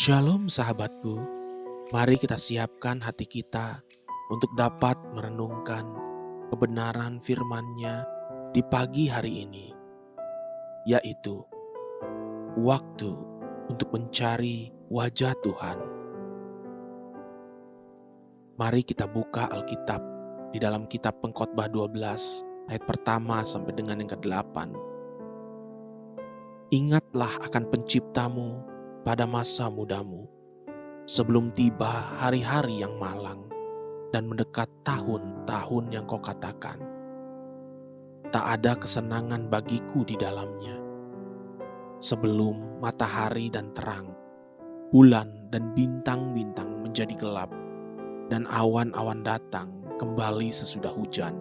Shalom sahabatku, mari kita siapkan hati kita untuk dapat merenungkan kebenaran firman-Nya di pagi hari ini, yaitu waktu untuk mencari wajah Tuhan. Mari kita buka Alkitab di dalam kitab Pengkhotbah 12 ayat pertama sampai dengan yang ke-8. Ingatlah akan penciptamu pada masa mudamu, sebelum tiba hari-hari yang malang dan mendekat tahun-tahun yang kau katakan, tak ada kesenangan bagiku di dalamnya. Sebelum matahari dan terang, bulan dan bintang-bintang menjadi gelap, dan awan-awan datang kembali sesudah hujan.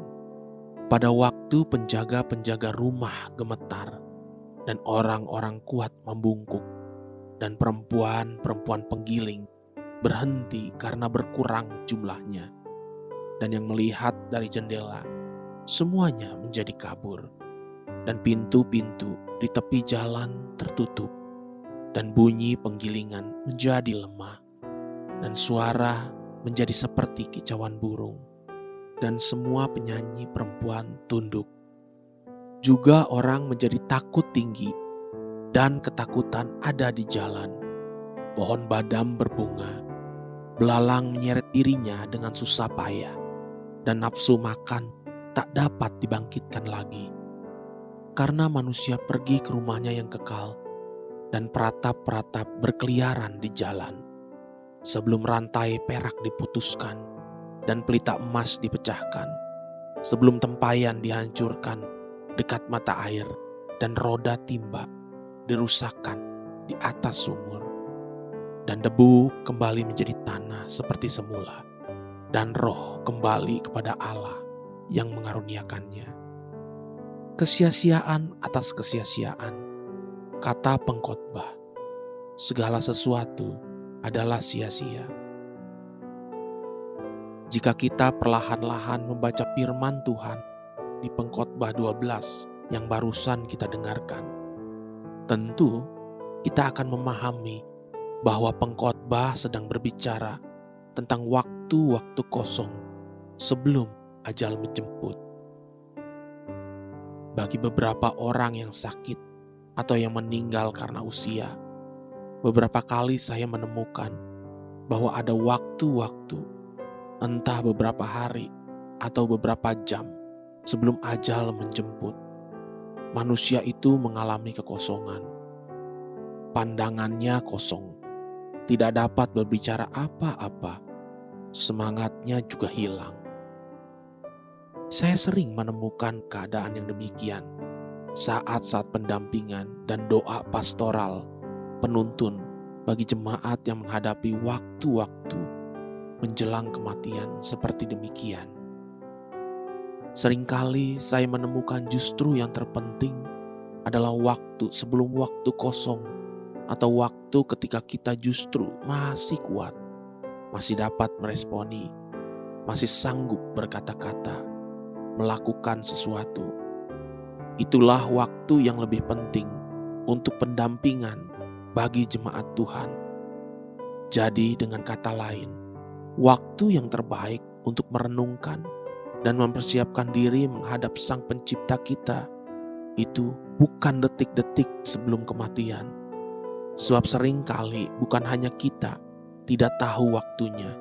Pada waktu penjaga-penjaga rumah gemetar, dan orang-orang kuat membungkuk, dan perempuan-perempuan penggiling berhenti karena berkurang jumlahnya. Dan yang melihat dari jendela, semuanya menjadi kabur. Dan pintu-pintu di tepi jalan tertutup. Dan bunyi penggilingan menjadi lemah. Dan suara menjadi seperti kicauan burung. Dan semua penyanyi perempuan tunduk. Juga orang menjadi takut tinggi, dan ketakutan ada di jalan. Pohon badam berbunga, belalang menyeret dirinya dengan susah payah, dan nafsu makan tak dapat dibangkitkan lagi. Karena manusia pergi ke rumahnya yang kekal, dan peratap-peratap berkeliaran di jalan. Sebelum rantai perak diputuskan, dan pelita emas dipecahkan, sebelum tempayan dihancurkan dekat mata air, dan roda timba dirusakkan di atas sumur, dan debu kembali menjadi tanah seperti semula, dan roh kembali kepada Allah yang mengaruniakannya. Kesia-siaan atas kesia-siaan, kata pengkhotbah, segala sesuatu adalah sia-sia. Jika kita perlahan-lahan membaca firman Tuhan di Pengkhotbah 12 yang barusan kita dengarkan, tentu kita akan memahami bahwa pengkhotbah sedang berbicara tentang waktu-waktu kosong sebelum ajal menjemput. Bagi beberapa orang yang sakit atau yang meninggal karena usia, beberapa kali saya menemukan bahwa ada waktu-waktu, entah beberapa hari atau beberapa jam sebelum ajal menjemput, manusia itu mengalami kekosongan. Pandangannya kosong, tidak dapat berbicara apa-apa, semangatnya juga hilang. Saya sering menemukan keadaan yang demikian saat-saat pendampingan dan doa pastoral penuntun bagi jemaat yang menghadapi waktu-waktu menjelang kematian seperti demikian. Seringkali saya menemukan justru yang terpenting adalah waktu sebelum waktu kosong, atau waktu ketika kita justru masih kuat, masih dapat meresponi, masih sanggup berkata-kata, melakukan sesuatu. Itulah waktu yang lebih penting untuk pendampingan bagi jemaat Tuhan. Jadi dengan kata lain, waktu yang terbaik untuk merenungkan dan mempersiapkan diri menghadap Sang Pencipta kita itu bukan detik-detik sebelum kematian. Sebab seringkali bukan hanya kita tidak tahu waktunya,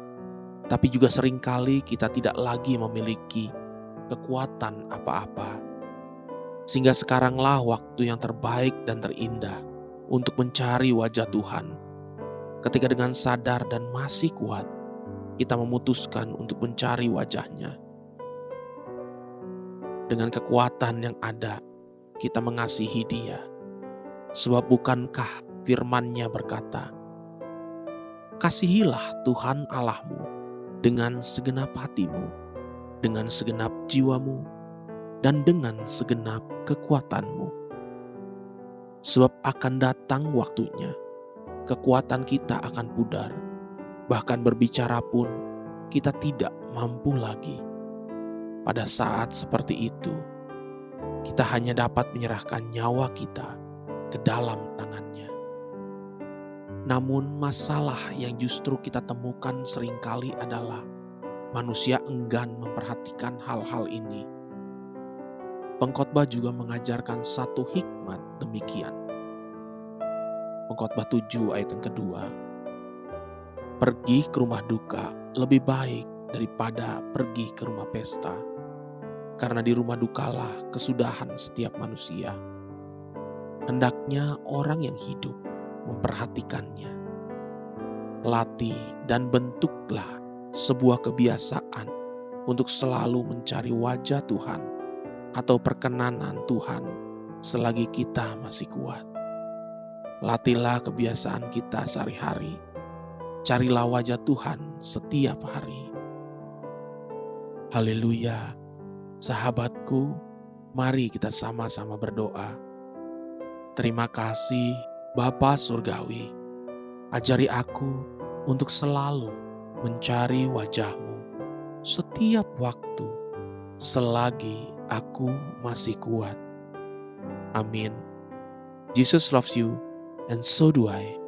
tapi juga seringkali kita tidak lagi memiliki kekuatan apa-apa. Sehingga sekaranglah waktu yang terbaik dan terindah untuk mencari wajah Tuhan. Ketika dengan sadar dan masih kuat, kita memutuskan untuk mencari wajah-Nya. Dengan kekuatan yang ada, kita mengasihi Dia. Sebab bukankah firman-Nya berkata, kasihilah Tuhan Allahmu dengan segenap hatimu, dengan segenap jiwamu, dan dengan segenap kekuatanmu. Sebab akan datang waktunya, kekuatan kita akan pudar, bahkan berbicara pun kita tidak mampu lagi. Pada saat seperti itu, kita hanya dapat menyerahkan nyawa kita ke dalam tangan-Nya. Namun masalah yang justru kita temukan seringkali adalah manusia enggan memperhatikan hal-hal ini. Pengkhotbah juga mengajarkan satu hikmat demikian. Pengkhotbah 7 ayat yang kedua. Pergi ke rumah duka lebih baik daripada pergi ke rumah pesta. Karena di rumah dukalah kesudahan setiap manusia. Hendaknya orang yang hidup memperhatikannya. Latih dan bentuklah sebuah kebiasaan untuk selalu mencari wajah Tuhan atau perkenanan Tuhan selagi kita masih kuat. Latihlah kebiasaan kita sehari-hari. Carilah wajah Tuhan setiap hari. Haleluya. Sahabatku, mari kita sama-sama berdoa. Terima kasih Bapa Surgawi. Ajari aku untuk selalu mencari wajah-Mu setiap waktu selagi aku masih kuat. Amin. Jesus loves you and so do I.